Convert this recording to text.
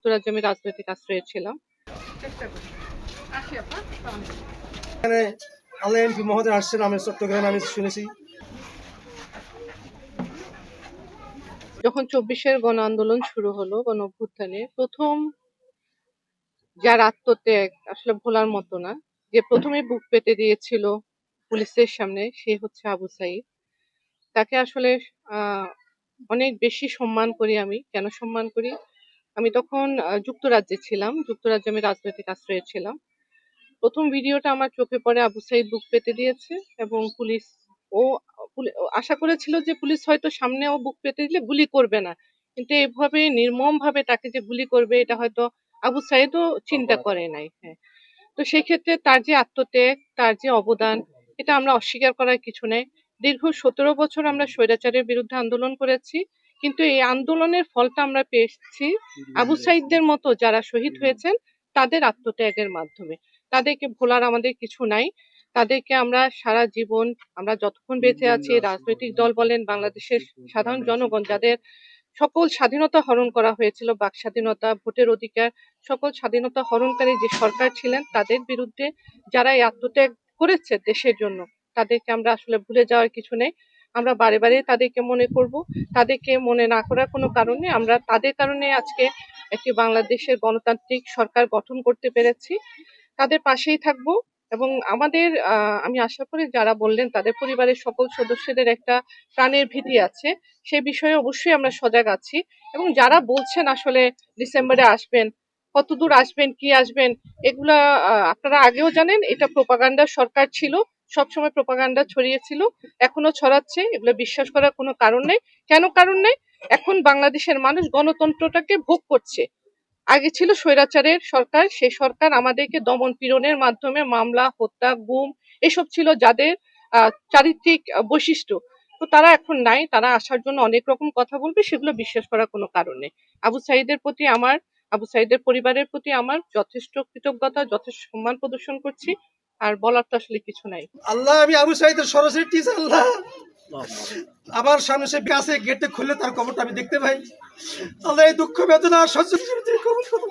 যুক্তরাজ্যে আমি রাজনৈতিক আশ্রয়ে ছিলাম। এখানে আল্লাহ এমপি মহোদয় আসছেন, আমি চট্টগ্রামে আমি শুনেছি। যখন ২৪-এর গণ আন্দোলন শুরু হলো, গণ অভ্যুত্থানে প্রথম যার আত্মত্যাগ আসলে ভোলার মতো না, যে প্রথমে বুক পেতে দিয়েছিল পুলিশের সামনে, সে হচ্ছে আবু সাঈদ। তাকে আসলে আহ অনেক বেশি সম্মান করি আমি। কেন সম্মান করি? আমি তখন যুক্তরাজ্যে ছিলাম। যুক্তরাজ্যে আমি রাজনৈতিক আশ্রয়ে ছিলাম। প্রথম ভিডিওটা আমার চোখে পড়ে, আবু সাঈদ বুক পেতে দিয়েছে এবং পুলিশ ও ও আশা করেছিল যে পুলিশ হয়তো সামনেও বুক পেতে দিলে গুলি করবে না, কিন্তু এভাবে নির্মম ভাবে তাকে যে গুলি করবে এটা হয়তো আবু সাঈদও চিন্তা করে নাই। হ্যাঁ, তো সেই ক্ষেত্রে তার যে আত্মত্যাগ, তার যে অবদান, এটা আমরা অস্বীকার করার কিছু নেই। দীর্ঘ ১৭ বছর আমরা স্বৈরাচারের বিরুদ্ধে আন্দোলন করেছি, কিন্তু এই আন্দোলনের ফলটা আমরা পেয়েছি আবু সাঈদদের মতো যারা শহীদ হয়েছেন তাদের আত্মত্যাগের মাধ্যমে। তাদেরকে ভোলার আমাদের কিছু নাই। তাদেরকে আমরা সারা জীবন, আমরা যতক্ষণ বেঁচে আছি, রাজনৈতিক দল বলেন, বাংলাদেশের সাধারণ জনগণ যাদের সকল স্বাধীনতা হরণ করা হয়েছিল, বাক স্বাধীনতা, ভোটের অধিকার, সকল স্বাধীনতা হরণকারী যে সরকার ছিলেন তাদের বিরুদ্ধে যারা এই আত্মত্যাগ করেছে দেশের জন্য, তাদেরকে আমরা আসলে ভুলে যাওয়ার কিছু নেই। আমরা বারে বারে তাদেরকে মনে করব। তাদেরকে মনে না করার কোনো কারণে আমরা তাদের কারণে আজকে একটি বাংলাদেশের গণতান্ত্রিক সরকার গঠন করতে পেরেছি। তাদের পাশেই থাকবো এবং আমাদের আমি আশা করি যারা বললেন তাদের পরিবারের সকল সদস্যদের একটা প্রাণের ভীতি আছে, সে বিষয়ে অবশ্যই আমরা সজাগ আছি। এবং যারা বলছেন আসলে ডিসেম্বরে আসবেন, কতদূর আসবেন, কি আসবেন, এগুলা আপনারা আগেও জানেন, এটা প্রোপাগান্ডার সরকার ছিল, সবসময় প্রোপাগান্ডা ছড়িয়েছিল, এখনো ছড়াচ্ছে। এগুলো বিশ্বাস করার কোনো কারণ নেই। কেন কারণ নেই? এখন বাংলাদেশের মানুষ গণতন্ত্রটাকে ভোগ করছে। আগে ছিল স্বৈরাচারের সরকার, সেই সরকার আমাদেরকে দমন পীড়নের মাধ্যমে মামলা, হত্যা, গুম এসব ছিল যাদের চারিত্রিক বৈশিষ্ট্য। তো তারা এখন নাই, তারা আসার জন্য অনেক রকম কথা বলবে, সেগুলো বিশ্বাস করার কোনো কারণ নেই। আবু সাঈদের প্রতি আমার, আবু সাঈদের পরিবারের প্রতি আমার যথেষ্ট কৃতজ্ঞতা, যথেষ্ট সম্মান প্রদর্শন করছি। আর বলার তো আসলে কিছু নাই। আল্লাহ, আমি আবু সাঈদের সরাসরি টিচার, আল্লাহ আমার সামনে সে আছে, গেটে খুললে তার কবরটা আমি দেখতে পাই। আল্লাহ, এই দুঃখ বেদনা সহ্য করে তুমি কবর করো।